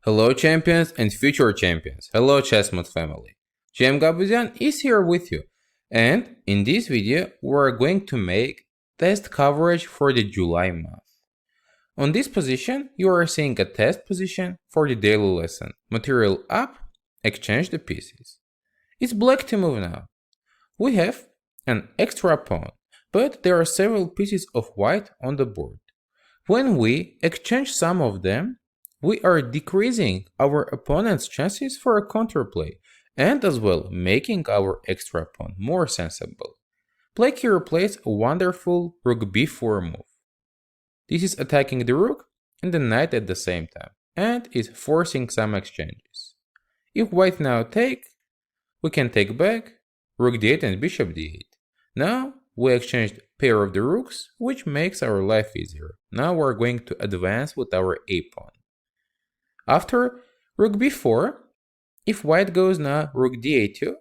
Hello champions and future champions. Hello ChessMood family. GM Gabuzyan is here with you, and in this video we're going to make test coverage for the July month. On this position you are seeing a test position for the daily lesson. Material up, exchange the pieces. It's black to move now. We have an extra pawn, but there are several pieces of white on the board. When we exchange some of them, we are decreasing our opponent's chances for a counterplay, and as well making our extra pawn more sensible. Black here plays a wonderful rook b4 move. This is attacking the rook and the knight at the same time, and is forcing some exchanges. If white now take, we can take back, rook d8 and bishop d8. Now we exchanged pair of the rooks, which makes our life easier. Now we're going to advance with our a pawn. After rook b4, if white goes now rook d8,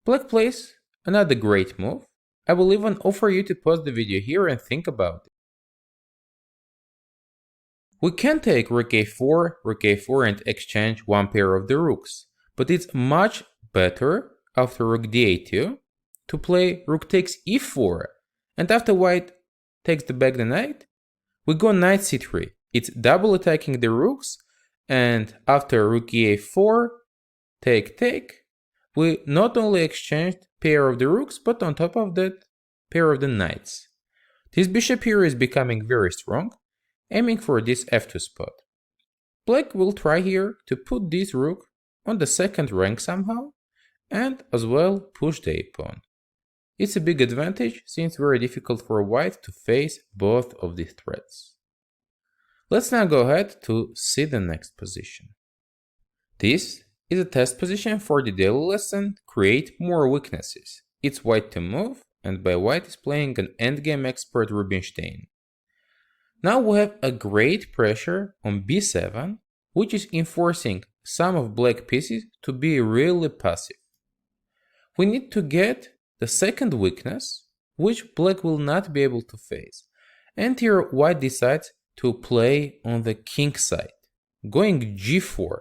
black plays another great move. I will even offer you to pause the video here and think about it. We can take rook a4 and exchange one pair of the rooks, but it's much better after rook d8 to play rook takes e4, and after white takes back the knight, we go knight c3. It's double attacking the rooks, and after rook e4, take, we not only exchanged pair of the rooks, but on top of that, pair of the knights. This bishop here is becoming very strong, aiming for this f2 spot. Black will try here to put this rook on the second rank somehow, and as well push the a pawn. It's a big advantage since very difficult for white to face both of these threats. Let's now go ahead to see the next position. This is a test position for the daily lesson, create more weaknesses. It's white to move, and by white is playing an endgame expert Rubinstein. Now we have a great pressure on b7, which is enforcing some of black pieces to be really passive. We need to get the second weakness, which black will not be able to face. And here white decides to play on the king side, going g4.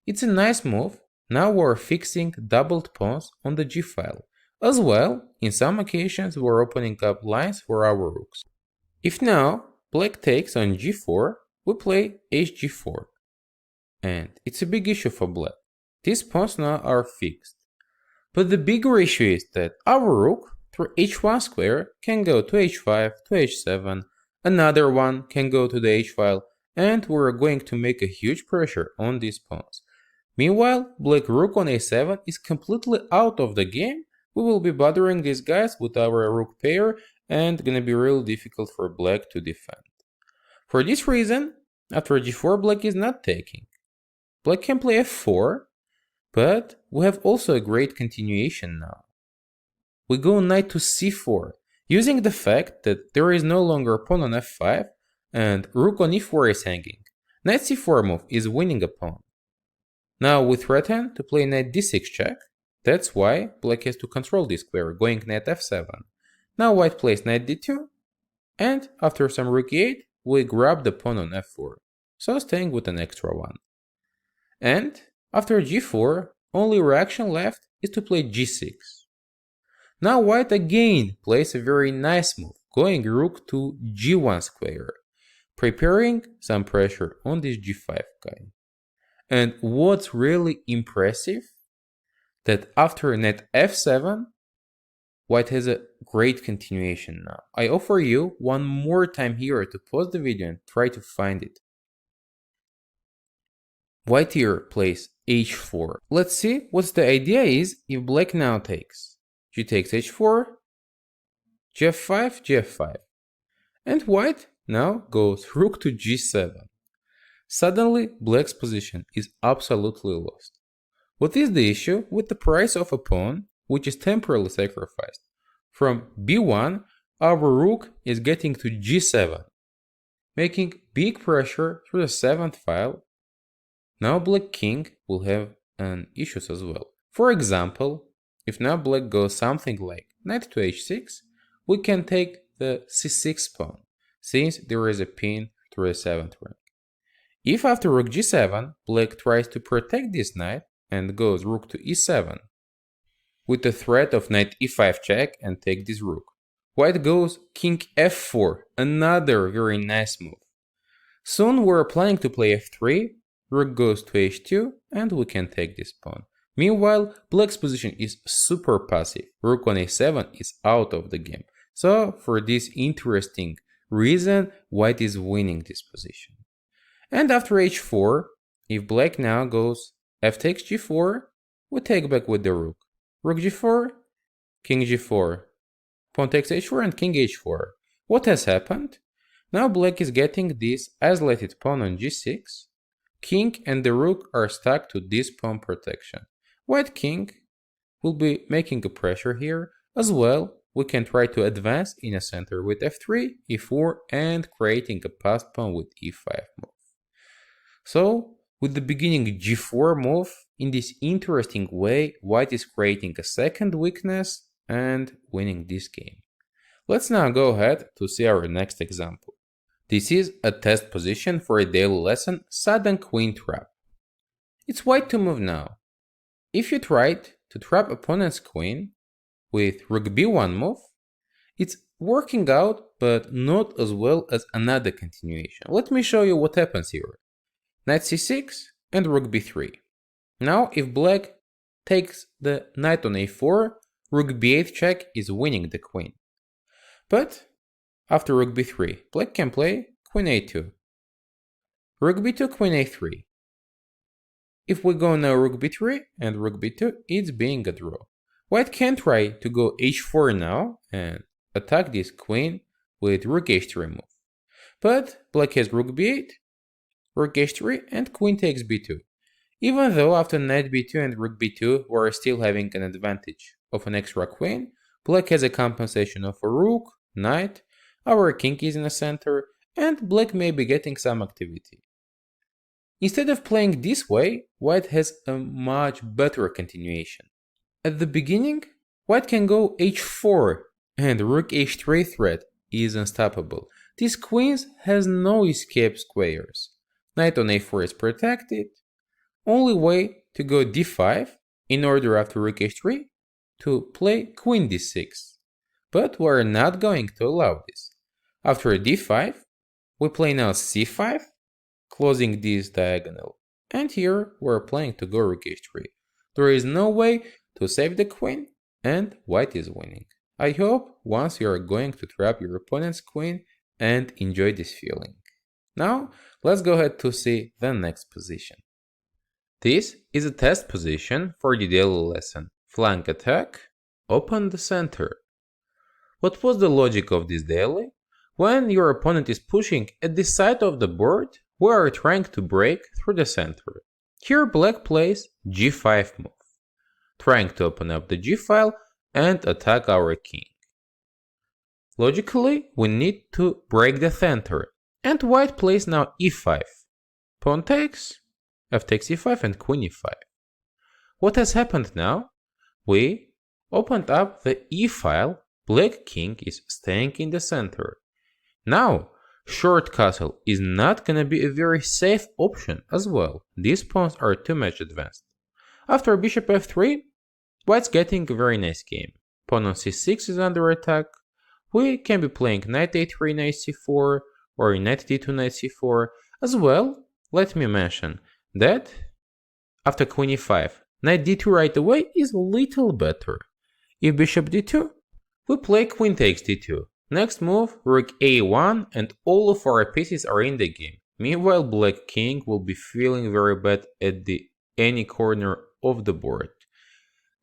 It's a nice move. Now we're fixing doubled pawns on the g file. As well, in some occasions we're opening up lines for our rooks. If now black takes on g4, we play hg4. And it's a big issue for black. These pawns now are fixed. But the bigger issue is that our rook through h1 square can go to h5, to h7, another one can go to the h file, and we're going to make a huge pressure on these pawns. Meanwhile, black rook on a7 is completely out of the game. We will be bothering these guys with our rook pair, and gonna be really difficult for black to defend. For this reason, after g4 black is not taking. Black can play f4, but we have also a great continuation now. We go knight to c4, using the fact that there is no longer pawn on f5 and rook on e4 is hanging. Knight c4 move is winning a pawn. Now we threaten to play knight d6 check. That's why black has to control this square, going knight f7. Now white plays knight d2, and after some rook e8, we grab the pawn on f4, so staying with an extra one. And after g4, only reaction left is to play g6. Now white again plays a very nice move, going rook to g1 square, preparing some pressure on this g5 guy. And what's really impressive, that after knight f7, white has a great continuation now. I offer you one more time here to pause the video and try to find it. White here plays h4. Let's see what the idea is if black now takes. G takes h4, g5, g5. And white now goes rook to g7. Suddenly, black's position is absolutely lost. What is the issue? With the price of a pawn, which is temporarily sacrificed, from b1, our rook is getting to g7, making big pressure through the 7th file. Now black king will have issues as well. For example, if now black goes something like knight to h6, we can take the c6 pawn, since there is a pin through the 7th rank. If after rook g7, black tries to protect this knight and goes rook to e7, with the threat of knight e5 check and take this rook, white goes king f4, another very nice move. Soon we're planning to play f3, rook goes to h2, and we can take this pawn. Meanwhile, black's position is super passive, rook on a7 is out of the game. So for this interesting reason, white is winning this position. And after h4, if black now goes f takes g4, we take back with the rook. Rook g4, king g4, pawn takes h4 and king h4. What has happened? Now black is getting this isolated pawn on g6. King and the rook are stuck to this pawn protection. White king will be making a pressure here. As well, we can try to advance in a center with f3, e4, and creating a passed pawn with e5 move. So, with the beginning g4 move, in this interesting way, white is creating a second weakness and winning this game. Let's now go ahead to see our next example. This is a test position for a daily lesson, sudden queen trap. It's white to move now. If you tried to trap opponent's queen with rook b1 move, it's working out but not as well as another continuation. Let me show you what happens here. Knight c6 and rook b3. Now if black takes the knight on a4, rook b8 check is winning the queen. But after rook b3, black can play queen a2. Rook b2, queen a3. If we go now rook b3 and rook b2, it's being a draw. White can try to go h4 now and attack this queen with rook h3 move. But black has rook b8, rook h3 and queen takes b2. Even though after knight b2 and rook b2 we're still having an advantage of an extra queen, black has a compensation of a rook, knight, our king is in the center, and black may be getting some activity. Instead of playing this way, white has a much better continuation. At the beginning, white can go h4 and rook h3 threat is unstoppable. This queen has no escape squares. Knight on a4 is protected. Only way to go d5 in order after rook h3 to play queen d6. But we're not going to allow this. After d5, we play now c5, closing this diagonal. And here we're playing to go rook h3. There is no way to save the queen, and white is winning. I hope once you are going to trap your opponent's queen and enjoy this feeling. Now, let's go ahead to see the next position. This is a test position for the daily lesson. Flank attack, open the center. What was the logic of this daily? When your opponent is pushing at this side of the board, we are trying to break through the center. Here black plays g5 move, trying to open up the g-file and attack our king. Logically, we need to break the center, and white plays now e5. Pawn takes, f takes e5 and queen e5. What has happened now? We opened up the e-file, black king is staying in the center. Now, short castle is not gonna be a very safe option as well. These pawns are too much advanced. After bishop f3, white's getting a very nice game. Pawn on c6 is under attack. We can be playing knight a3, knight c4, or knight d2, knight c4. As well, let me mention that after queen e5, knight d2 right away is a little better. If bishop d2, we play queen takes d2. Next move, rook a1, and all of our pieces are in the game. Meanwhile, black king will be feeling very bad at any corner of the board.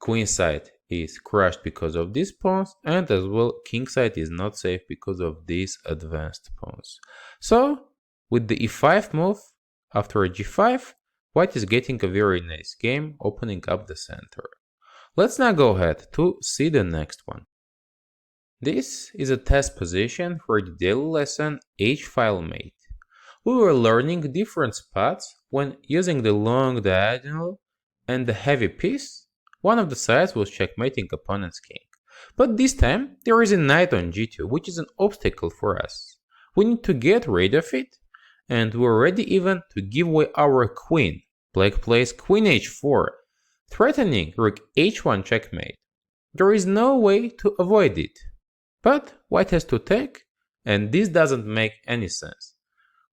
Queen side is crushed because of these pawns, and as well king side is not safe because of these advanced pawns. So, with the e5 move, after a g5, white is getting a very nice game, opening up the center. Let's now go ahead to see the next one. This is a test position for the daily lesson h-file mate. We were learning different spots when using the long diagonal and the heavy piece. One of the sides was checkmating opponent's king. But this time there is a knight on g2, which is an obstacle for us. We need to get rid of it, and we're ready even to give away our queen. Black plays queen h4, threatening rook h1 checkmate. There is no way to avoid it. But white has to take, and this doesn't make any sense.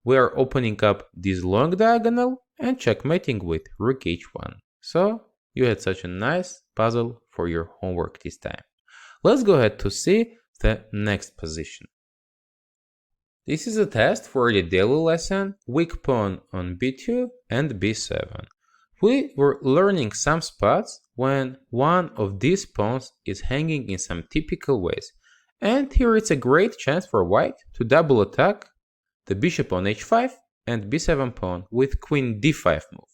We are opening up this long diagonal and checkmating with rook h1. So you had such a nice puzzle for your homework this time. Let's go ahead to see the next position. This is a test for the daily lesson, weak pawn on b2 and b7. We were learning some spots when one of these pawns is hanging in some typical ways. And here it's a great chance for white to double attack the bishop on h5 and b7 pawn with queen d5 move.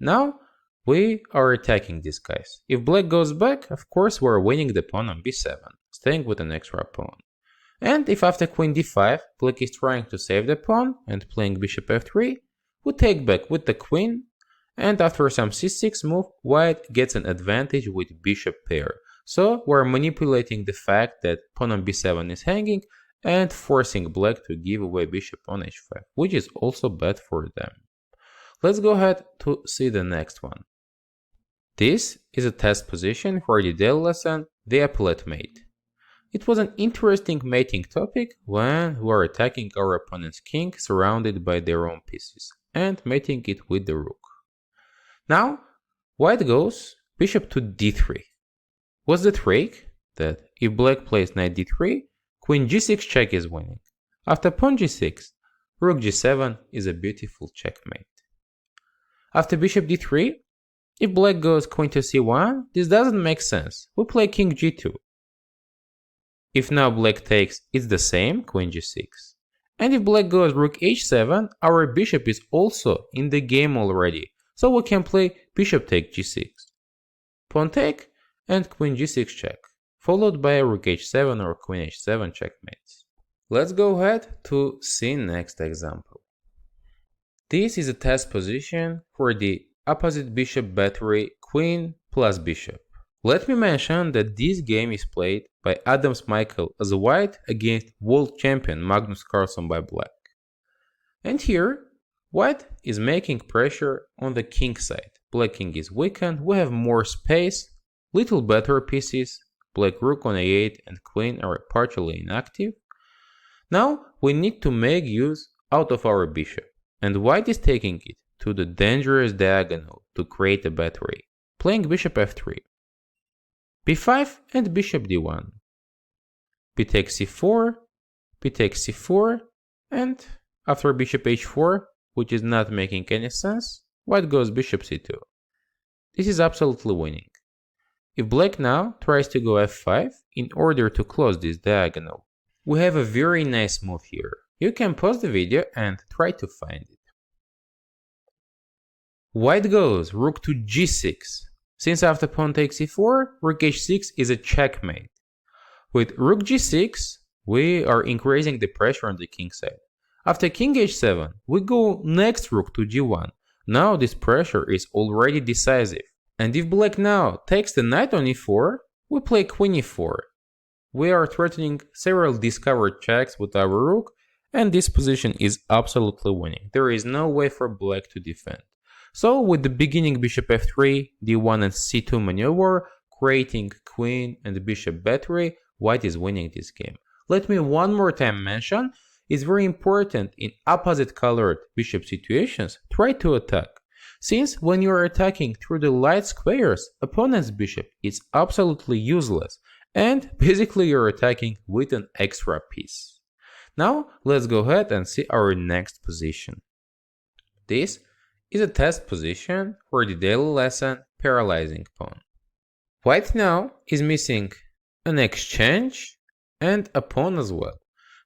Now we are attacking these guys. If black goes back, of course we're winning the pawn on b7, staying with an extra pawn. And if after queen d5, black is trying to save the pawn and playing bishop f3, we take back with the queen, and after some c6 move, white gets an advantage with bishop pair. So we're manipulating the fact that pawn on b7 is hanging and forcing black to give away bishop on h5, which is also bad for them. Let's go ahead to see the next one. This is a test position for the daily lesson, the Epaulette mate. It was an interesting mating topic when we are attacking our opponent's king surrounded by their own pieces and mating it with the rook. Now, white goes bishop to d3. What's the trick? That if black plays knight d3, queen g6 check is winning. After pawn g6, rook g7 is a beautiful checkmate. After bishop d3, if black goes queen to c1, this doesn't make sense. We play king g2. If now black takes, it's the same, queen g6. And if black goes rook h7, our bishop is also in the game already. So we can play bishop take g6. Pawn take and queen g6 check, followed by a rook h7 or queen h7 checkmates. Let's go ahead to see next example. This is a test position for the opposite bishop battery queen plus bishop. Let me mention that this game is played by Adams Michael as white against world champion Magnus Carlsen by black. And here, white is making pressure on the king side. Black king is weakened, we have more space, little better pieces, black rook on a8 and queen are partially inactive. Now we need to make use out of our bishop, and white is taking it to the dangerous diagonal to create a battery, playing bishop f3. b5 and bishop d1. b takes c4, b takes c4, and after bishop h4, which is not making any sense, white goes bishop c2. This is absolutely winning. If black now tries to go f5 in order to close this diagonal, we have a very nice move here. You can pause the video and try to find it. White goes rook to g6. Since after pawn takes c4, rook h6 is a checkmate. With rook g6, we are increasing the pressure on the king side. After king h7, we go next rook to g1. Now this pressure is already decisive. And if black now takes the knight on e4, we play queen e4. We are threatening several discovered checks with our rook, and this position is absolutely winning. There is no way for black to defend. So with the beginning bishop f3, d1 and c2 maneuver, creating queen and bishop battery, white is winning this game. Let me one more time mention, it's very important in opposite colored bishop situations, try to attack. Since when you are attacking through the light squares, opponent's bishop is absolutely useless, and basically you're attacking with an extra piece. Now let's go ahead and see our next position. This is a test position for the daily lesson Paralyzing Pawn. White now is missing an exchange and a pawn as well.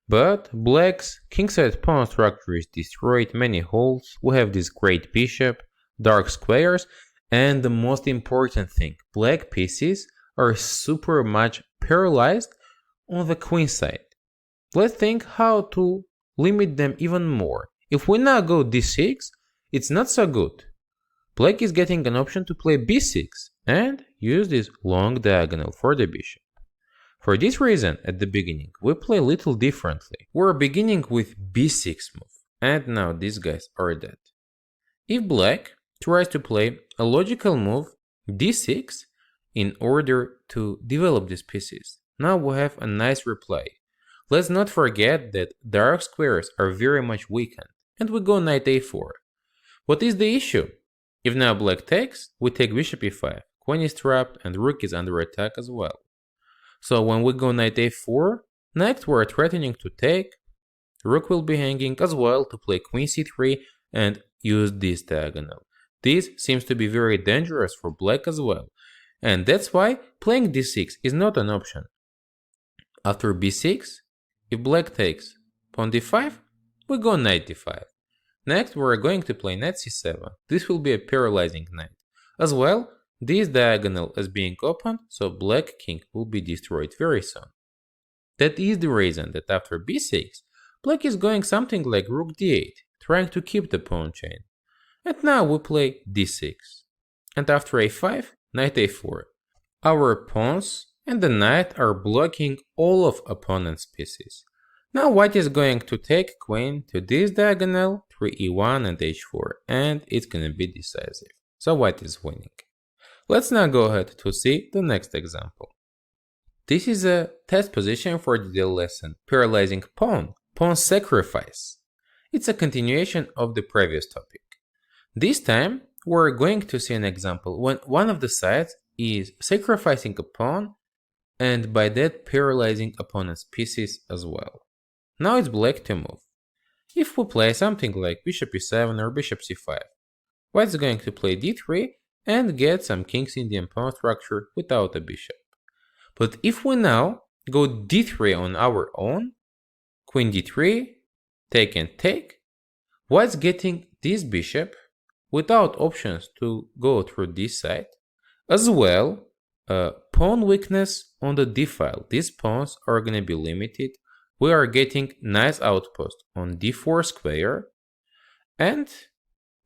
But black's kingside pawn structure is destroyed, many holes, we have this great bishop, dark squares, and the most important thing, black pieces are super much paralyzed on the queen side. Let's think how to limit them even more. If we now go d6, it's not so good. Black is getting an option to play b6 and use this long diagonal for the bishop. For this reason, at the beginning, we play a little differently. We're beginning with b6 move. and now these guys are dead. If black tries to play a logical move d6 in order to develop these pieces, now we have a nice replay. Let's not forget that dark squares are very much weakened, and we go knight a4. What is the issue? If now black takes, we take bishop e5, queen is trapped and rook is under attack as well. So when we go knight a4, next we are threatening to take, rook will be hanging as well to play queen c3 and use this diagonal. This seems to be very dangerous for black as well, and that's why playing d6 is not an option. After b6, if black takes pawn d5, we go knight d5. Next we are going to play knight c7. This will be a paralyzing knight. As well, this diagonal is being opened, so black king will be destroyed very soon. That is the reason that after b6, black is going something like rook d8, trying to keep the pawn chain. And now we play d6. And after a5, knight a4. Our pawns and the knight are blocking all of opponent's pieces. Now white is going to take queen to this diagonal, through e1 and h4, and it's gonna be decisive. So white is winning. Let's now go ahead to see the next example. This is a test position for the lesson, Paralyzing Pawn, Pawn Sacrifice. It's a continuation of the previous topic. This time, we're going to see an example when one of the sides is sacrificing a pawn and by that paralyzing opponent's pieces as well. Now it's black to move. If we play something like bishop e7 or bishop c5, white's going to play d3 and get some king's Indian pawn structure without a bishop. But if we now go d3 on our own, queen d3, take and take, white's getting this bishop without options to go through this side. As well, pawn weakness on the d file. These pawns are going to be limited. We are getting nice outpost on d4 square, and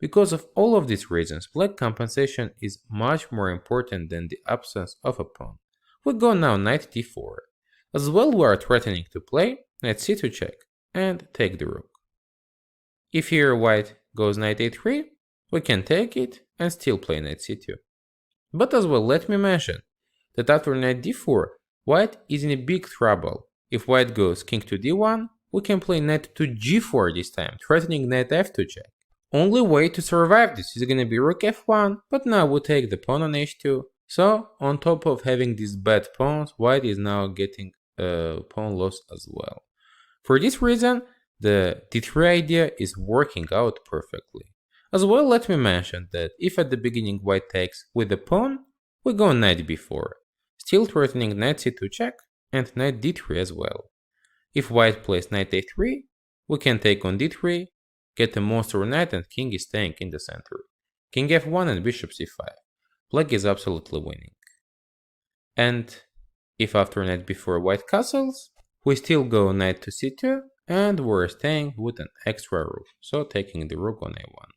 because of all of these reasons, black compensation is much more important than the absence of a pawn. We go now knight d4. As well, we are threatening to play knight c2 check and take the rook. If here white goes knight a3, we can take it and still play knight c2. But as well, let me mention that after knight d4, white is in a big trouble. If white goes king to d1, we can play knight to g4 this time, threatening knight f2 check. Only way to survive this is gonna be rook f1, but now we take the pawn on h2. So, on top of having these bad pawns, white is now getting a pawn loss as well. For this reason, the d3 idea is working out perfectly. As well, let me mention that if at the beginning white takes with the pawn, we go knight b4, still threatening knight c2 check and knight d3 as well. If white plays knight a3, we can take on d3, get a monster knight and king is staying in the center. King f1 and bishop c5. Black is absolutely winning. And if after knight b4 white castles, we still go knight to c2 and we're staying with an extra rook, so taking the rook on a1.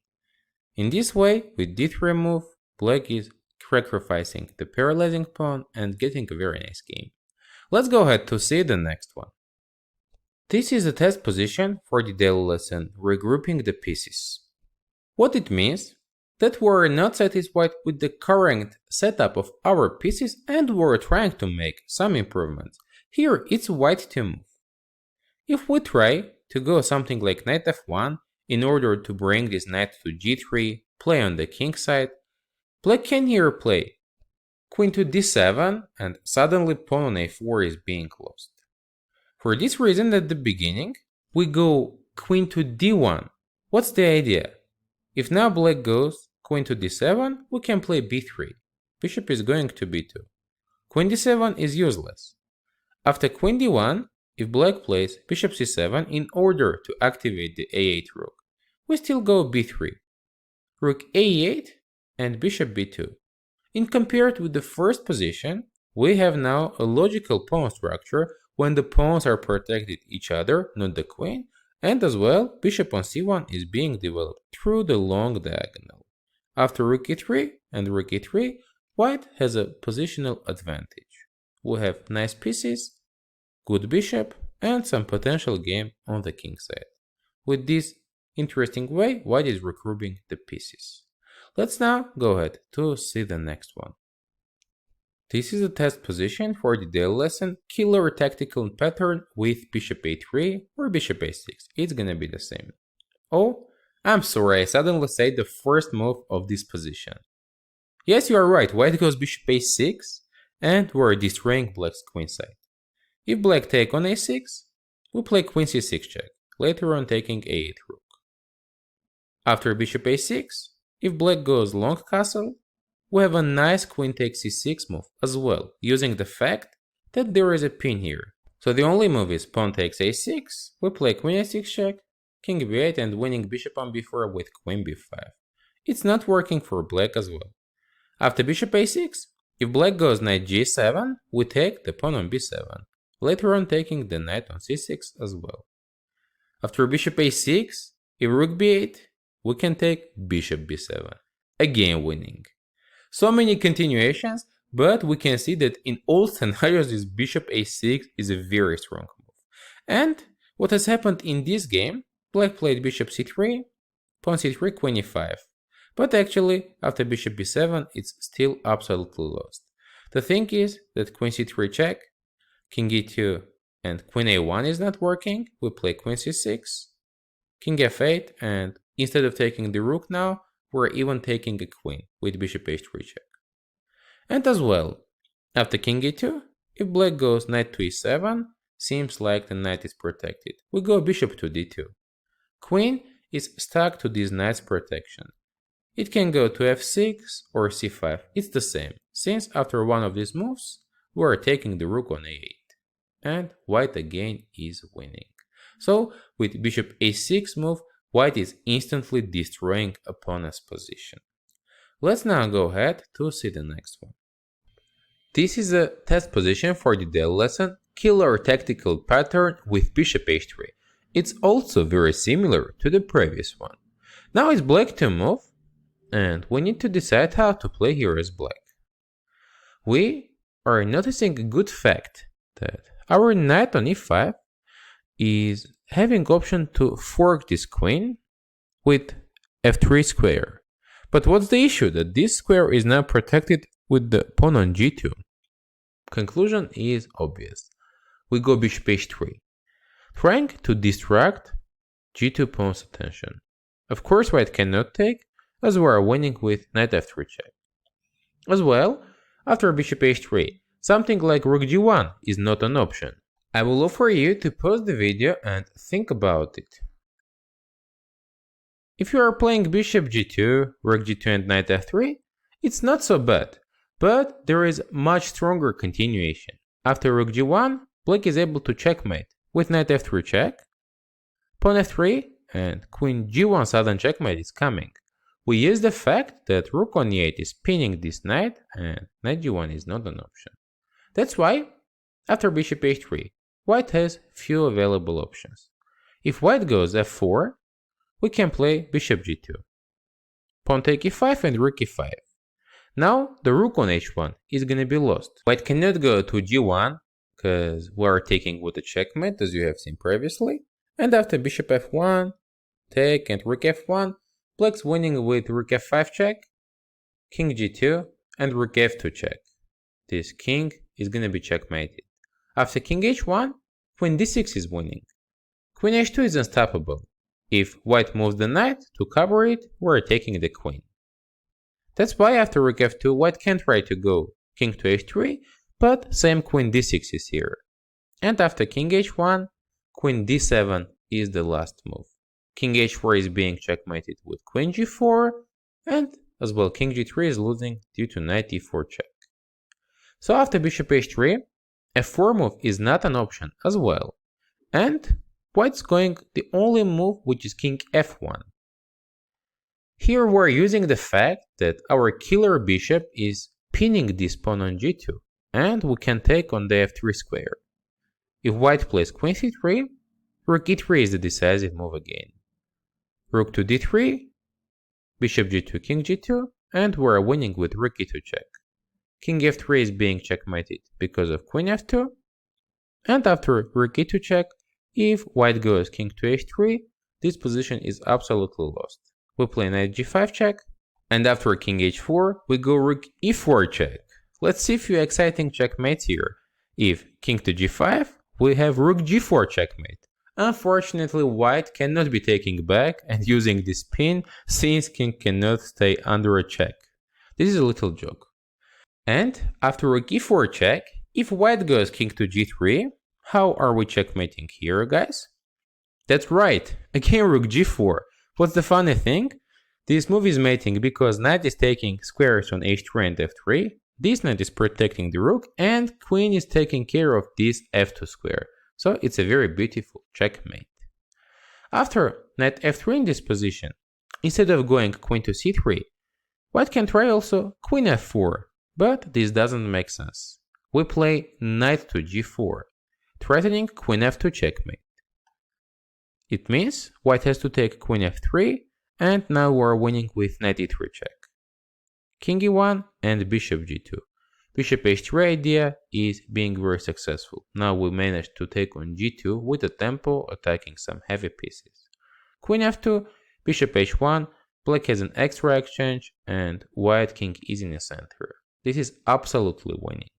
In this way, with d3 move, black is sacrificing the paralyzing pawn and getting a very nice game. Let's go ahead to see the next one. This is a test position for the daily lesson, regrouping the pieces. What it means? That we're not satisfied with the current setup of our pieces and we're trying to make some improvements. Here it's white to move. If we try to go something like knight f1 in order to bring this knight to g3, play on the king side, black can here play queen to d7 and suddenly pawn on a4 is being lost. For this reason at the beginning, we go queen to d1. What's the idea? If now black goes queen to d7, we can play b3. Bishop is going to b2. Queen d7 is useless. After queen d1, if black plays bishop c7 in order to activate the a8 rook, we still go b3. Rook a8 and bishop b2. In compared with the first position, we have now a logical pawn structure when the pawns are protected each other, not the queen, and as well, bishop on c1 is being developed through the long diagonal. After rook e3 and rook e3, white has a positional advantage. We have nice pieces, good bishop, and some potential game on the king side. With this interesting way white is regrouping the pieces. Let's now go ahead to see the next one. This is a test position for the daily lesson Killer Tactical Pattern with Bishop a3 or Bishop a6. It's gonna be the same. Oh, I'm sorry, I suddenly said the first move of this position. Yes, you are right, white goes Bishop a6 and we're destroying black's queen side. If black take on a6, we play queen c6 check, later on taking a8 rook. After Bishop a6, if black goes long castle, we have a nice queen takes c6 move as well, using the fact that there is a pin here. So the only move is pawn takes a6, we play queen a6 check, king b8 and winning bishop on b4 with queen b5. It's not working for black as well. After bishop a6, if black goes knight g7, we take the pawn on b7, later on taking the knight on c6 as well. After bishop a6, if rook b8, we can take bishop b7, again winning. So many continuations, but we can see that in all scenarios this bishop a6 is a very strong move. And what has happened in this game, black played bishop c3, pawn c3, queen e5. But actually, after bishop b7, it's still absolutely lost. The thing is that queen c3 check, king e2 and queen a1 is not working, we play queen c6, king f8, and instead of taking the rook now, we're even taking a queen with bishop h3 check. And as well, after king e2, if black goes knight to e7, seems like the knight is protected. We go bishop to d2. Queen is stuck to this knight's protection. It can go to f6 or c5, it's the same, since after one of these moves, we are taking the rook on a8. And white again is winning. So with bishop a6 move, white is instantly destroying opponent's position. Let's now go ahead to see the next one. This is a test position for the daily lesson Killer Tactical Pattern with Bishop h3. It's also very similar to the previous one. Now it's black to move, and we need to decide how to play here as black. We are noticing a good fact that our knight on e5 is having option to fork this queen with f3 square. But what's the issue? That this square is now protected with the pawn on g2. Conclusion is obvious. We go bishop h3, trying to distract g2 pawn's attention. Of course white cannot take, as we are winning with knight f3 check. As well, after bishop h3, something like rook g1 is not an option. I will offer you to pause the video and think about it. If you are playing bishop g2, rook g2 and knight f3, it's not so bad, but there is much stronger continuation. After rook g1, black is able to checkmate with knight f3 check, pawn f3, and queen g1 sudden checkmate is coming. We use the fact that rook on e8 is pinning this knight and knight g1 is not an option. That's why, after bishop h3, white has few available options. If white goes f4, we can play bishop g2, pawn take e5 and rook e5. Now the rook on h1 is gonna be lost. White cannot go to g1 because we are taking with a checkmate as you have seen previously. And after bishop f1, take and rook f1, black's winning with rook f5 check, king g2 and rook f2 check. This king is gonna be checkmated. After king h1, queen d6 is winning. Queen h2 is unstoppable. If white moves the knight to cover it, we're taking the queen. That's why after rook f2, white can't try to go king to h3, but same queen d6 is here. And after king h1, queen d7 is the last move. King h4 is being checkmated with queen g4, and as well king g3 is losing due to knight e4 check. So after bishop h3, f4 move is not an option as well, and white's going the only move which is king f1. Here we're using the fact that our killer bishop is pinning this pawn on g2, and we can take on the f3 square. If white plays queen c3, rook e3 is the decisive move again. Rook to d3, bishop g2, king g2, and we're winning with rook e2 check. King f3 is being checkmated because of queen f2, and after rook e2 check, if white goes king to h3, this position is absolutely lost. We play knight g5 check, and after king h4, we go rook e4 check. Let's see a few exciting checkmates here. If king to g5, we have rook g4 checkmate. Unfortunately, white cannot be taking back and using this pin since king cannot stay under a check. This is a little joke. And after rook e4 check, if white goes king to g3, how are we checkmating here, guys? That's right, again rook g4. What's the funny thing? This move is mating because knight is taking squares on h3 and f3, this knight is protecting the rook, and queen is taking care of this f2 square. So it's a very beautiful checkmate. After knight f3 in this position, instead of going queen to c3, white can try also queen f4, but this doesn't make sense. We play knight to g4, threatening queen f2 checkmate. It means white has to take queen f3, and now we're winning with knight e3 check. King e1 and bishop g2. Bishop h3 idea is being very successful. Now we managed to take on g2 with a tempo attacking some heavy pieces. Queen f2, bishop h1, black has an extra exchange, and white king is in the center. This is absolutely winning.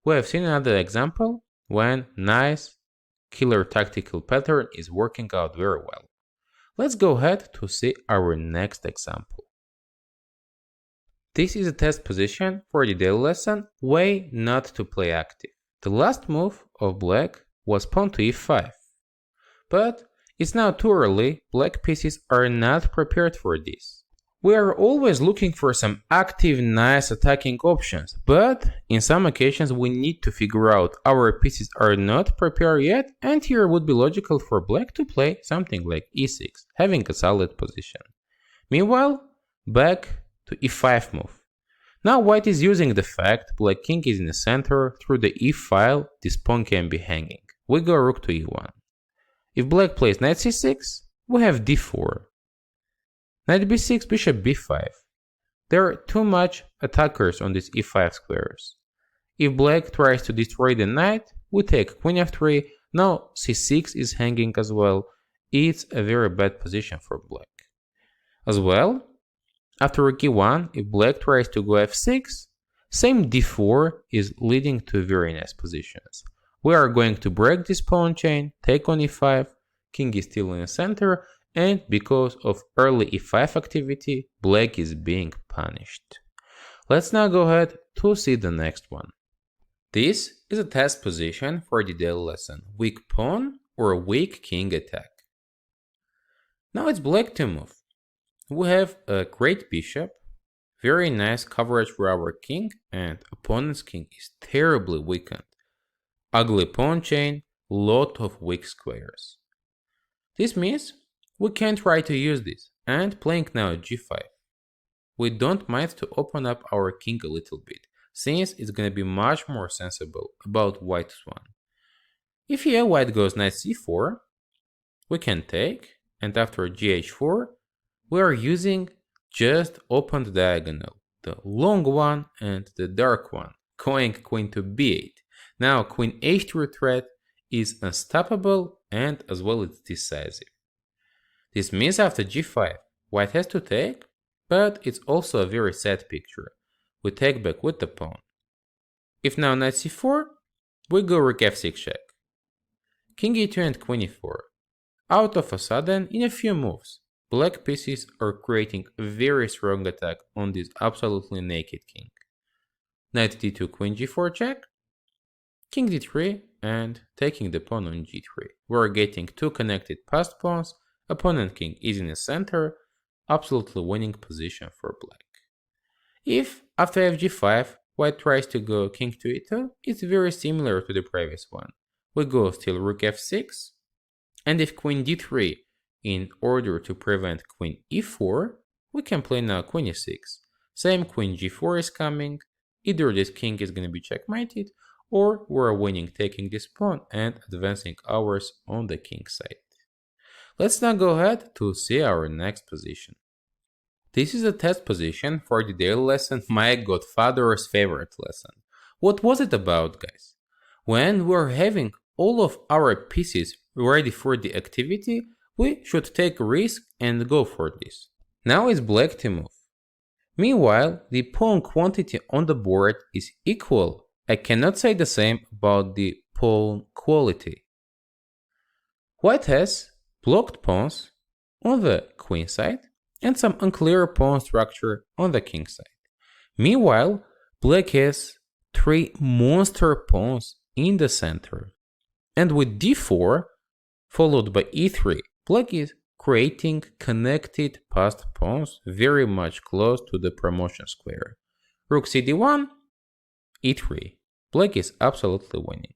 We have seen another example when nice killer tactical pattern is working out very well. Let's go ahead to see our next example. This is a test position for the daily lesson, way not to play active. The last move of black was pawn to e5. But it's now too early, black pieces are not prepared for this. We are always looking for some active, nice attacking options, but in some occasions we need to figure out our pieces are not prepared yet, and here would be logical for black to play something like e6, having a solid position. Meanwhile, back to e5 move. Now white is using the fact black king is in the center, through the e file this pawn can be hanging. We go rook to e1. If black plays knight c6, we have d4. Knight b6, bishop b5. There are too much attackers on these e5 squares. If black tries to destroy the knight, we take queen f3, now c6 is hanging as well. It's a very bad position for black. As well, after rook e1, if black tries to go f6, same d4 is leading to very nice positions. We are going to break this pawn chain, take on e5, king is still in the center, and because of early e5 activity, black is being punished. Let's now go ahead to see the next one. This is a test position for the daily lesson, weak pawn or weak king attack. Now it's black to move. We have a great bishop, very nice coverage for our king, and opponent's king is terribly weakened. Ugly pawn chain, lot of weak squares. This means we can try to use this, and playing now g5. We don't mind to open up our king a little bit, since it's gonna be much more sensible about white's one. If here white goes knight c4, we can take, and after gh4, we are using just opened diagonal, the long one and the dark one, going queen to b8. Now queen h3 threat is unstoppable and as well it's decisive. This means after g5, white has to take, but it's also a very sad picture. We take back with the pawn. If now knight c4, we go rook f6 check. King e2 and queen e4. Out of a sudden, in a few moves, black pieces are creating a very strong attack on this absolutely naked king. Knight d2, queen g4 check. King d3 and taking the pawn on g3. We're getting two connected passed pawns. Opponent king is in the center, absolutely winning position for black. If after fg5, white tries to go king to e2, it's very similar to the previous one. We go still rook f6, and if queen d3, in order to prevent queen e4, we can play now queen e6. Same queen g4 is coming, either this king is going to be checkmated, or we're winning taking this pawn and advancing ours on the king side. Let's now go ahead to see our next position. This is a test position for the daily lesson, my Godfather's favorite lesson. What was it about, guys? When we're having all of our pieces ready for the activity, we should take a risk and go for this. Now is black to move. Meanwhile, the pawn quantity on the board is equal. I cannot say the same about the pawn quality. White has blocked pawns on the queen side and some unclear pawn structure on the king side. Meanwhile, black has 3 monster pawns in the center. And with d4, followed by e3, black is creating connected passed pawns very much close to the promotion square. Rook cd1, e3. Black is absolutely winning.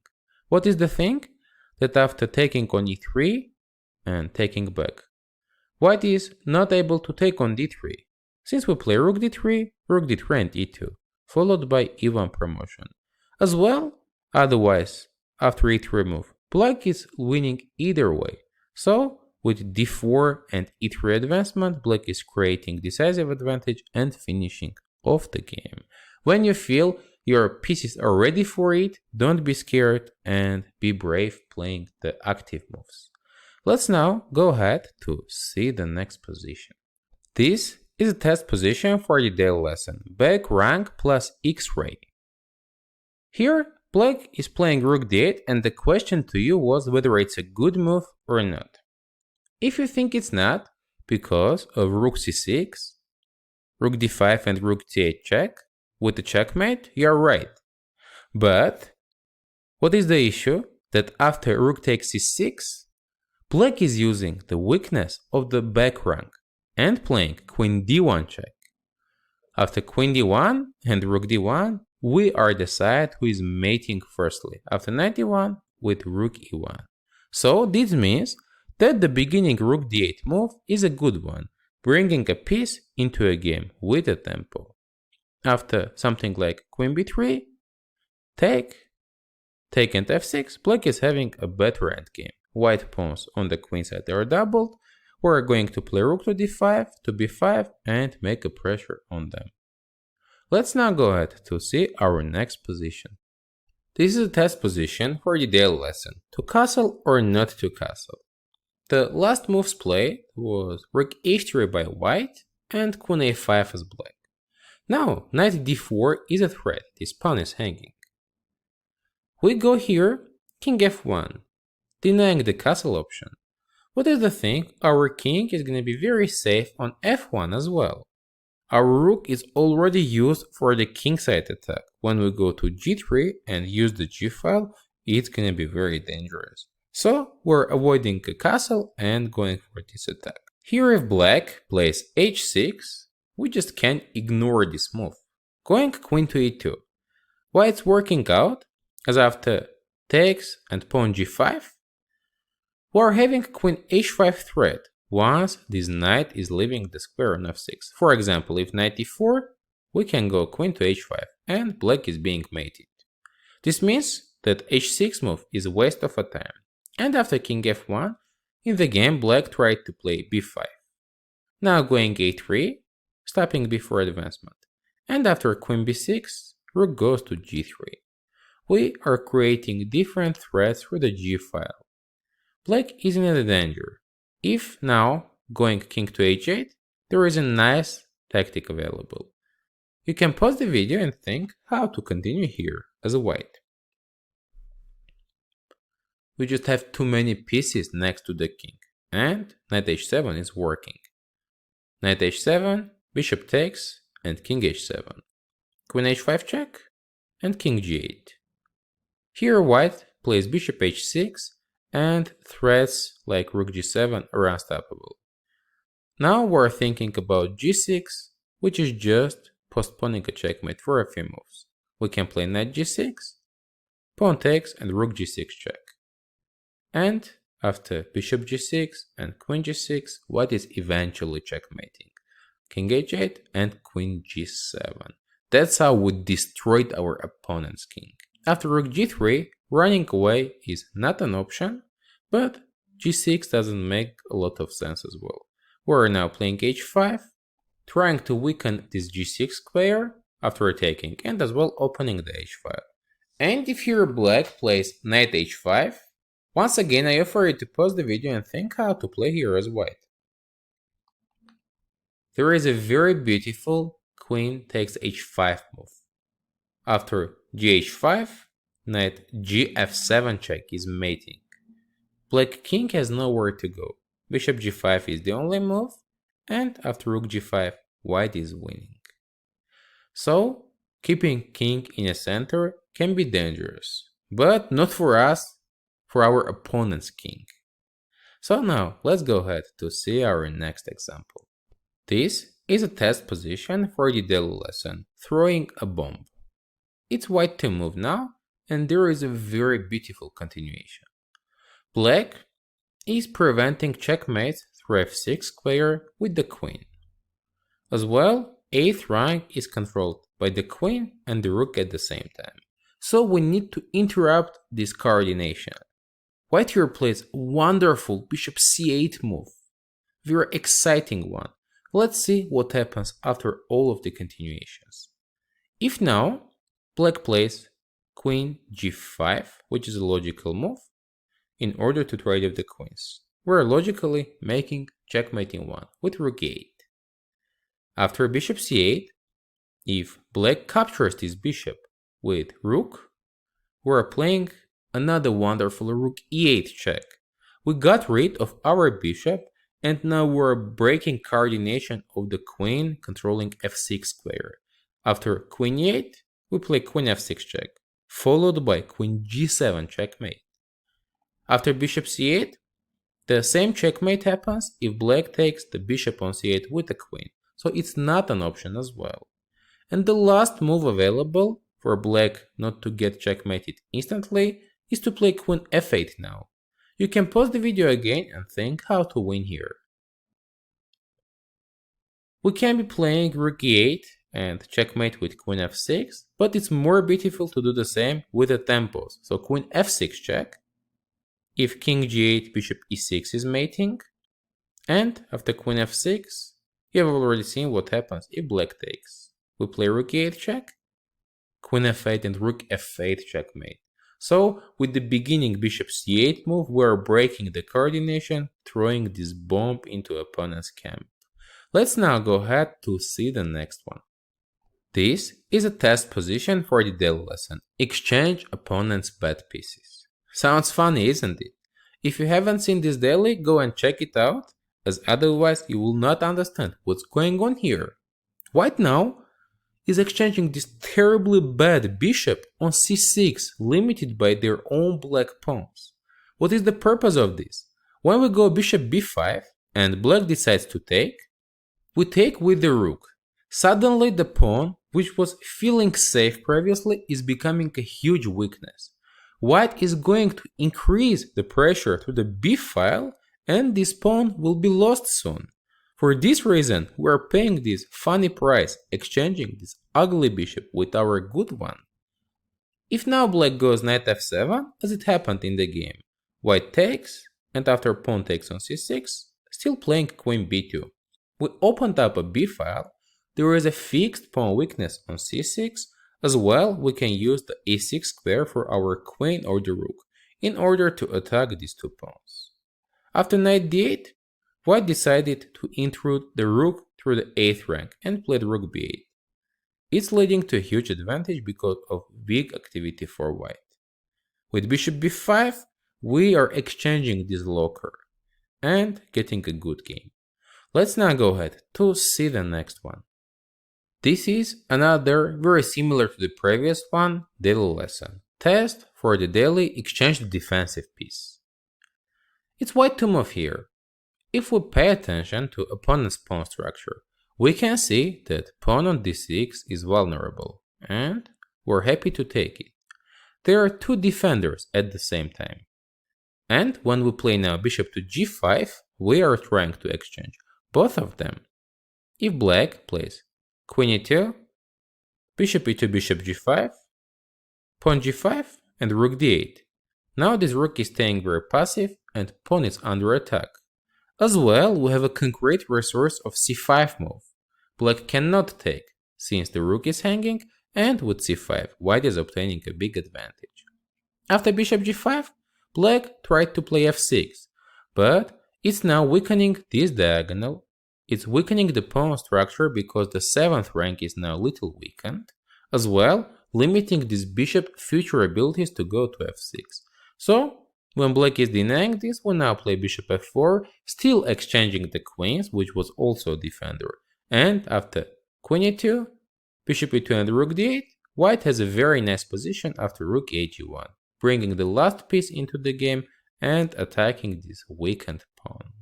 What is the thing? That after taking on e3 and taking back, white is not able to take on d3. Since we play rook d3 and e2, followed by e1 promotion. As well, otherwise, after e3 move, black is winning either way. So, with d4 and e3 advancement, black is creating decisive advantage and finishing off the game. When you feel your pieces are ready for it, don't be scared and be brave playing the active moves. Let's now go ahead to see the next position. This is a test position for the daily lesson, Backrank plus X-ray. Here, black is playing rook d8 and the question to you was whether it's a good move or not. If you think it's not, because of rook c6, rook d5 and rook d8 check, with the checkmate, you are right. But what is the issue? That after rook takes c6, black is using the weakness of the back rank and playing queen d1 check. After queen d1 and rook d1, we are decided who is mating firstly, after knight d1 with rook e1. So this means that the beginning rook d8 move is a good one, bringing a piece into a game with a tempo. After something like queen b3, take and f6, black is having a better endgame. White pawns on the queen side are doubled. We're going to play rook to d5, to b5 and make a pressure on them. Let's now go ahead to see our next position. This is a test position for the daily lesson, to castle or not to castle. The last moves played was rook h3 by white and queen a5 as black. Now, knight d4 is a threat, this pawn is hanging. We go here, king f1, denying the castle option. What is the thing? Our king is gonna be very safe on f1 as well. Our rook is already used for the kingside attack. When we go to g3 and use the g file, it's gonna be very dangerous. So, we're avoiding a castle and going for this attack. Here if black plays h6, we just can't ignore this move. Going queen to e2. Why it's working out? As after takes and pawn g5, we are having queen h5 threat once this knight is leaving the square on f6. For example, if knight e4, we can go queen to h5 and black is being mated. This means that h6 move is a waste of a time. And after king f1, in the game black tried to play b5. Now going a3, stopping before advancement. And after queen b6, rook goes to g3. We are creating different threats through the g file. Black is in a danger. If now going king to h8, there is a nice tactic available. You can pause the video and think how to continue here as a white. We just have too many pieces next to the king, and knight h7 is working. Knight h7, bishop takes, and king h7. Queen h5 check, and king g8. Here white plays bishop h6, and threats like rook g7 are unstoppable. Now we're thinking about g6, which is just postponing a checkmate for a few moves. We can play knight g6, pawn takes, and rook g6 check. And after bishop g6 and queen g6, white is eventually checkmating. King h8 and queen g7. That's how we destroyed our opponent's king. After rook g3, running away is not an option, but g6 doesn't make a lot of sense as well. We're now playing h5, trying to weaken this g6 square after taking, and as well opening the h file. And if here black plays knight h5, Once again, I offer you to pause the video and think how to play here as white. There is a very beautiful queen takes h5 move. After gh5, knight gf7 check is mating. Black king has nowhere to go. Bishop g5 is the only move, and after rook g5, white is winning. So, keeping king in a center can be dangerous, but not for us, for our opponent's king. So now, let's go ahead to see our next example. This is a test position for the daily lesson, throwing a bomb. It's white to move now, and there is a very beautiful continuation. Black is preventing checkmate through f6 square with the queen. As well, 8th rank is controlled by the queen and the rook at the same time. So we need to interrupt this coordination. White here plays wonderful bishop c8 move. Very exciting one. Let's see what happens after all of the continuations. If now, black plays queen g5, which is a logical move, in order to trade off the queens. We're logically making checkmating 1 with rook a8. After bishop c8, if black captures this bishop with rook, we're playing another wonderful rook e8 check. We got rid of our bishop, and now we're breaking coordination of the queen controlling f6 square. After queen e8, we play queen f6 check, followed by queen g7 checkmate. After bishop c8, the same checkmate happens if black takes the bishop on c8 with the queen, so it's not an option as well. And the last move available for black not to get checkmated instantly is to play queen f8 now. You can pause the video again and think how to win here. We can be playing rook e8 and checkmate with queen f6, but it's more beautiful to do the same with the tempos. So queen f6 check, if king g8 bishop e6 is mating, and after queen f6, you have already seen what happens if black takes. We play rook e8 check, queen f8 and rook f8 checkmate. So, with the beginning bishop c8 move, we are breaking the coordination, throwing this bomb into opponent's camp. Let's now go ahead to see the next one. This is a test position for the daily lesson. Exchange opponent's bad pieces. Sounds funny, isn't it? If you haven't seen this daily, go and check it out, as otherwise you will not understand what's going on here. White now is exchanging this terribly bad bishop on c6, limited by their own black pawns. What is the purpose of this? When we go bishop b5 and black decides to take, we take with the rook. Suddenly the pawn, which was feeling safe previously, is becoming a huge weakness. White is going to increase the pressure to the b file, and this pawn will be lost soon. For this reason, we are paying this funny price, exchanging this ugly bishop with our good one. If now black goes knight f7, as it happened in the game, white takes, and after pawn takes on c6, still playing queen b2. We opened up a b file, there is a fixed pawn weakness on c6, as well we can use the a6 square for our queen or the rook, in order to attack these two pawns. After knight d8, white decided to intrude the rook through the 8th rank and played rook b8. It's leading to a huge advantage because of big activity for white. With bishop b5, we are exchanging this locker and getting a good game. Let's now go ahead to see the next one. This is another very similar to the previous one, daily lesson. Test for the daily exchange the defensive piece. It's white to move here. If we pay attention to opponent's pawn structure, we can see that pawn on d6 is vulnerable, and we're happy to take it. There are two defenders at the same time. And when we play now bishop to g5, we are trying to exchange both of them. If black plays queen e2, bishop e2, bishop g5, pawn g5, and rook d8. Now this rook is staying very passive and pawn is under attack. As well, we have a concrete resource of c5 move. Black cannot take, since the rook is hanging, and with c5, white is obtaining a big advantage. After bishop g5, Black tried to play f6, but it's now weakening this diagonal. It's weakening the pawn structure because the 7th rank is now a little weakened, as well limiting this bishop future abilities to go to f6. So, when Black is denying this, we now play bishop f4, still exchanging the queens, which was also a defender. And after queen e2, bishop e2 and rook d8, White has a very nice position after rook h1, bringing the last piece into the game and attacking this weakened pawn.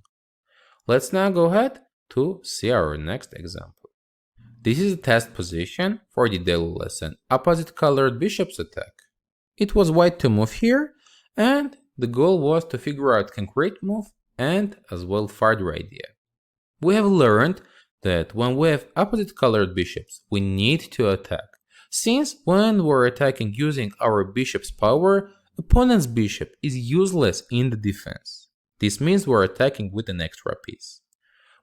Let's now go ahead to see our next example. This is a test position for the daily lesson, opposite colored bishop's attack. It was White to move here, and the goal was to figure out concrete move and as well further idea. We have learned that when we have opposite colored bishops, we need to attack, since when we're attacking using our bishop's power, opponent's bishop is useless in the defense. This means we're attacking with an extra piece.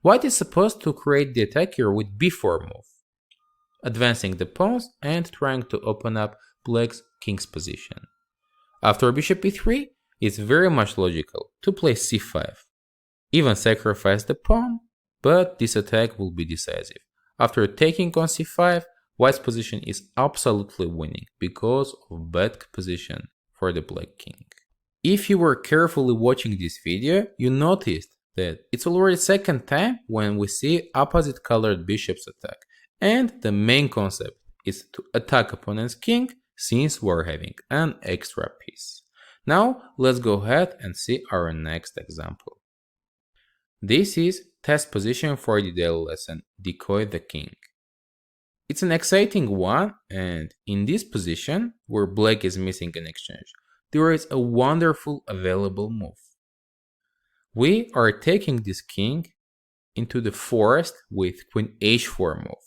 White is supposed to create the attack here with b4 move, advancing the pawns and trying to open up Black's king's position. After bishop e3, it's very much logical to play c5, even sacrifice the pawn, but this attack will be decisive. After taking on c5, White's position is absolutely winning because of bad position for the Black king. If you were carefully watching this video, you noticed that it's already second time when we see opposite colored bishops attack, and the main concept is to attack opponent's king since we're having an extra piece. Now let's go ahead and see our next example. This is test position for the daily lesson, Decoy the King. It's an exciting one, and in this position, where Black is missing an exchange, there is a wonderful available move. We are taking this king into the forest with queen h4 move.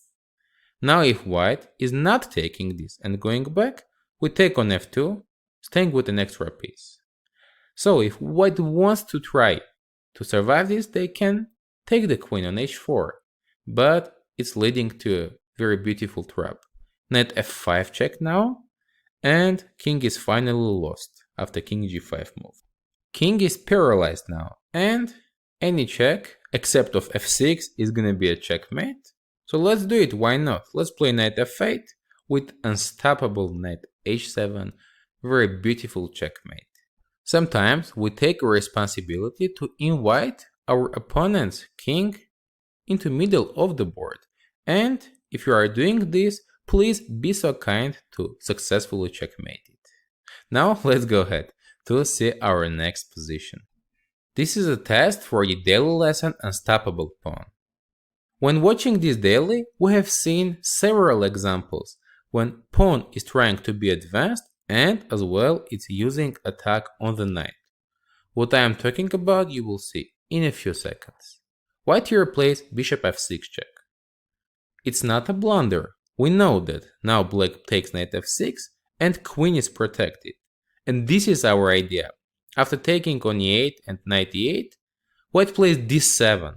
Now if White is not taking this and going back, we take on f2, staying with an extra piece. So if White wants to try to survive this, they can take the queen on h4, but it's leading to a very beautiful trap. Knight f5 check now, and king is finally lost after king g5 move. King is paralyzed now, and any check except of f6 is gonna be a checkmate. So let's do it, why not? Let's play knight f8 with unstoppable knight h7, very beautiful checkmate. Sometimes we take a responsibility to invite our opponent's king into middle of the board, and if you are doing this, please be so kind to successfully checkmate it. Now let's go ahead to see our next position. This is a test for the daily lesson Unstoppable Pawn. When watching this daily, we have seen several examples when pawn is trying to be advanced and as well it's using attack on the knight. What I am talking about you will see in a few seconds. White here plays bishop f6 check. It's not a blunder. We know that now Black takes knight f6 and queen is protected. And this is our idea. After taking on e8 and knight e8, White plays d7.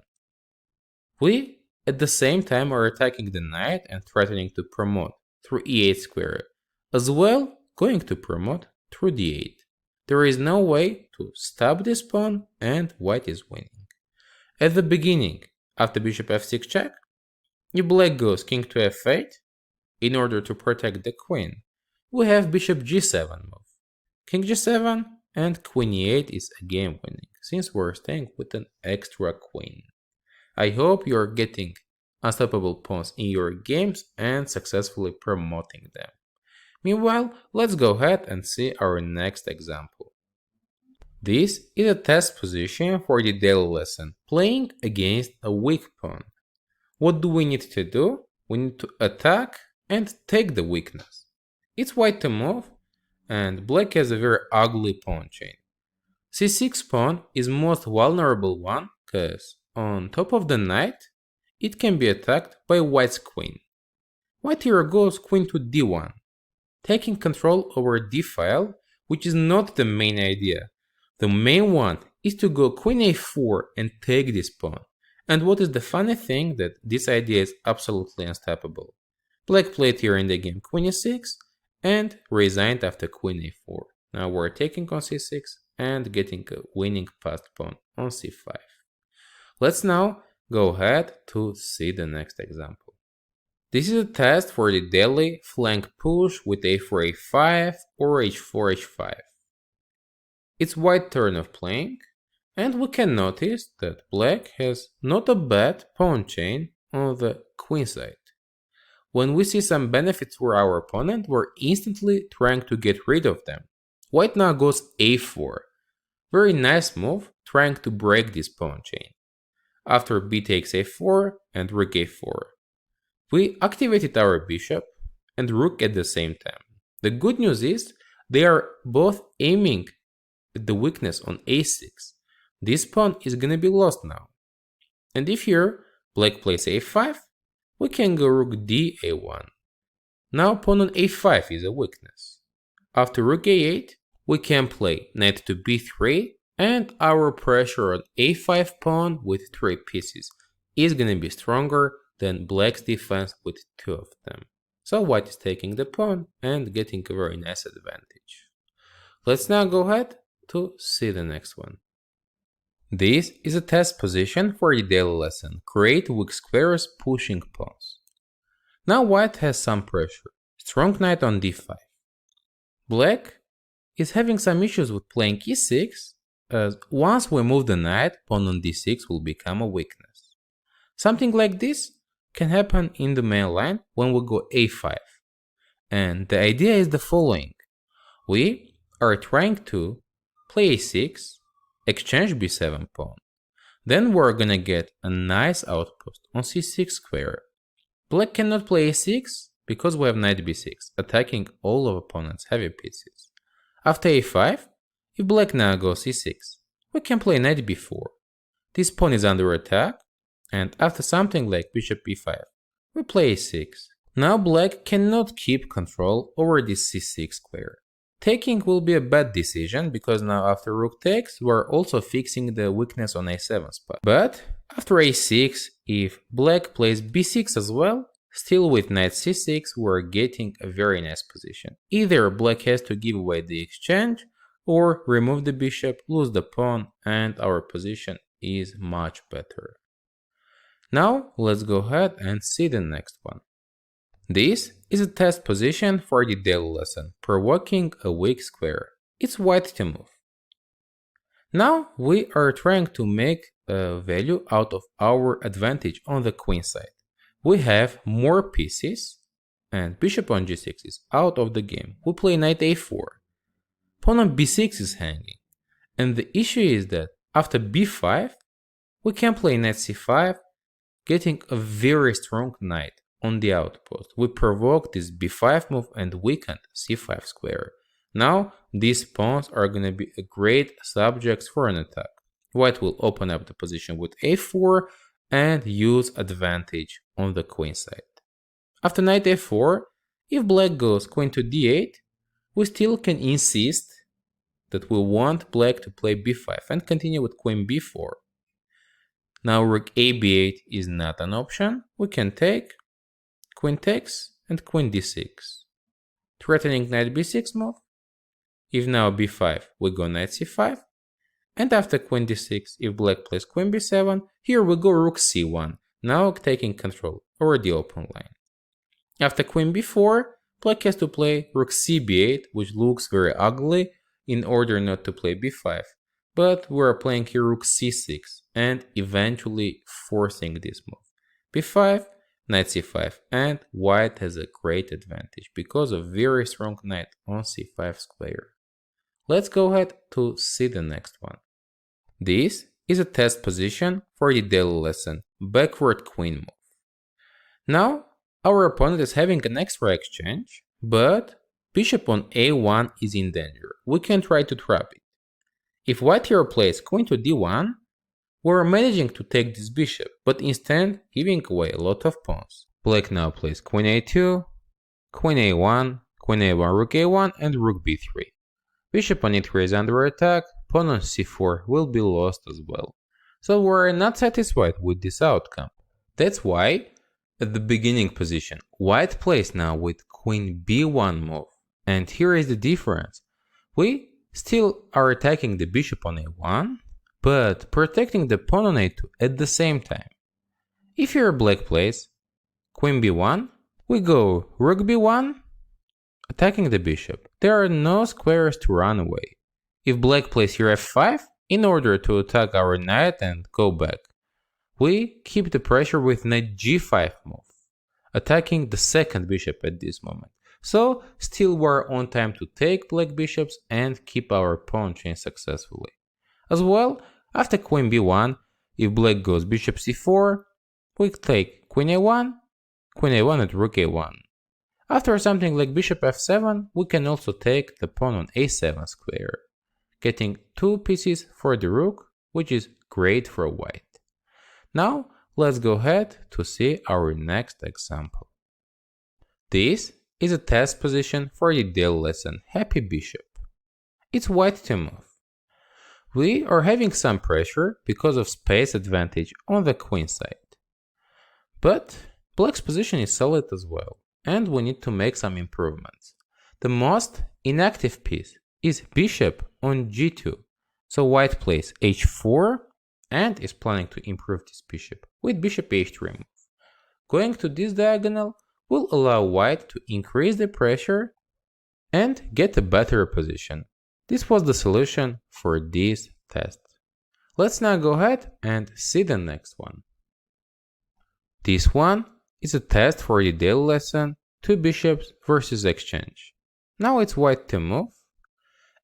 We at the same time are attacking the knight and threatening to promote through e8 square, as well going to promote through d8. There is no way to stop this pawn and White is winning. At the beginning, after bishop f6 check, if Black goes king to f8, in order to protect the queen, we have bishop g7 move. King g7 and queen e8 is again winning, since we're staying with an extra queen. I hope you're getting unstoppable pawns in your games and successfully promoting them. Meanwhile, let's go ahead and see our next example. This is a test position for the daily lesson, playing against a weak pawn. What do we need to do? We need to attack and take the weakness. It's White to move, and Black has a very ugly pawn chain. c6 pawn is most vulnerable one, cause on top of the knight, it can be attacked by White's queen. White here goes queen to d1, taking control over d file, which is not the main idea. The main one is to go queen a4 and take this pawn. And what is the funny thing that this idea is absolutely unstoppable. Black played here in the game queen e6 and resigned after queen a4. Now we're taking on c6 and getting a winning fast pawn on c5. Let's now go ahead to see the next example. This is a test for the daily flank push with a4 a5 or h4 h5. It's white turn of playing, and we can notice that black has not a bad pawn chain on the queen side. When we see some benefits for our opponent, we're instantly trying to get rid of them. White now goes a4. Very nice move, trying to break this pawn chain. After b takes a4 and rook a4. We activated our bishop and rook at the same time. The good news is they are both aiming at the weakness on a6. This pawn is gonna be lost now. And if here black plays a5, we can go rook d a1. Now pawn on a5 is a weakness. After rook a8, we can play knight to b3, and our pressure on a5 pawn with 3 pieces is gonna be stronger than black's defense with 2 of them. So white is taking the pawn and getting a very nice advantage. Let's now go ahead to see the next one. This is a test position for the daily lesson. Create weak squares pushing pawns. Now white has some pressure. Strong knight on d5. Black is having some issues with playing e6, as once we move the knight, pawn on d6 will become a weakness. Something like this can happen in the main line when we go a5. And the idea is the following. We are trying to play a6, exchange b7 pawn. Then we're gonna get a nice outpost on c6 square. Black cannot play a6 because we have knight b6, attacking all of opponent's heavy pieces. After a5, if black now goes c6, we can play knight b4. This pawn is under attack, and after something like bishop b5, we play a6. Now black cannot keep control over this c6 square. Taking will be a bad decision, because now after rook takes, we're also fixing the weakness on a7 spot. But after a6, if black plays b6 as well, still with knight c6, we're getting a very nice position. Either black has to give away the exchange, or remove the bishop, lose the pawn, and our position is much better. Now let's go ahead and see the next one. This is a test position for the daily lesson, provoking a weak square. It's white to move. Now we are trying to make a value out of our advantage on the queen side. We have more pieces, and bishop on g6 is out of the game. We play knight a4. Pawn on b6 is hanging. And the issue is that after b5, we can play knight c5, getting a very strong knight on the outpost. We provoke this b5 move and weakened c5 square. Now these pawns are gonna be a great subjects for an attack. White will open up the position with a4 and use advantage on the queen side. After knight a4, if black goes queen to d8, we still can insist that we want black to play b5 and continue with queen b4. Now rook a b8 is not an option. We can take queen takes and queen d6, threatening knight b6 move. If now b5, we go knight c5, and after queen d6, if black plays queen b7, here we go rook c1, now taking control over the open line. After queen b4, black has to play rook c b8, which looks very ugly, in order not to play b5, but we're playing here rook c6, and eventually forcing this move. b5, knight c5, and white has a great advantage because of very strong knight on c5 square. Let's go ahead to see the next one. This is a test position for the daily lesson, backward queen move. Now our opponent is having an extra exchange, but bishop on a1 is in danger. We can try to trap it. If white here plays queen to d1, we're managing to take this bishop, but instead giving away a lot of pawns. Black now plays queen a2, queen a1, queen a1, rook a1, and rook b3. Bishop on e3 is under attack, pawn on c4 will be lost as well. So we're not satisfied with this outcome. That's why, at the beginning position, white plays now with queen b1 move. And here is the difference. We still are attacking the bishop on a1, but protecting the pawn on a2 at the same time. If your black plays queen b1, we go rook b1, attacking the bishop. There are no squares to run away. If black plays here f5, in order to attack our knight and go back, we keep the pressure with knight g5 move, attacking the second bishop at this moment. So still we're on time to take black bishops and keep our pawn chain successfully. As well, after queen b1, if black goes bishop c4, we take queen a1 and rook a1. After something like bishop f7, we can also take the pawn on a7 square, getting 2 pieces for the rook, which is great for white. Now let's go ahead to see our next example. This is a test position for the daily lesson Happy Bishop. It's white to move. We are having some pressure because of space advantage on the queen side. But black's position is solid as well, and we need to make some improvements. The most inactive piece is bishop on g2, so white plays h4 and is planning to improve this bishop with bishop h3 move. Going to this diagonal will allow white to increase the pressure and get a better position. This was the solution for this test. Let's now go ahead and see the next one. This one is a test for the daily lesson 2 bishops versus exchange. Now it's white to move,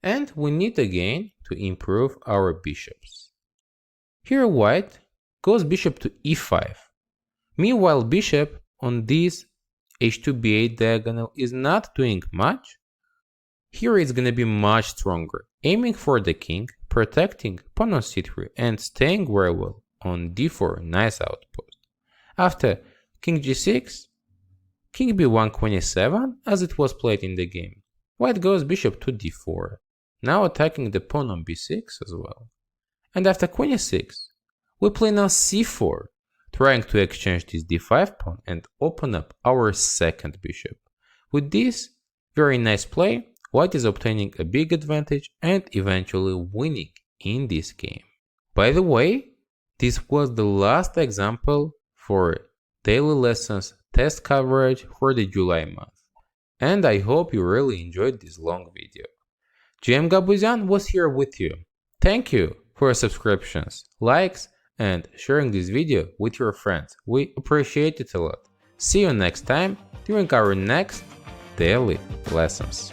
and we need again to improve our bishops. Here white goes bishop to e5. Meanwhile bishop on this h2b8 diagonal is not doing much. Here it's gonna be much stronger, aiming for the king, protecting pawn on c3 and staying very well on d4, nice outpost. After king g6, king b1 queen e7 as it was played in the game. White goes bishop to d4, now attacking the pawn on b6 as well. And after queen e6, we play now c4, trying to exchange this d5 pawn and open up our second bishop. With this very nice play, white is obtaining a big advantage and eventually winning in this game. By the way, this was the last example for daily lessons test coverage for the July month. And I hope you really enjoyed this long video. GM Gabuzyan was here with you. Thank you for your subscriptions, likes, and sharing this video with your friends. We appreciate it a lot. See you next time during our next daily lessons.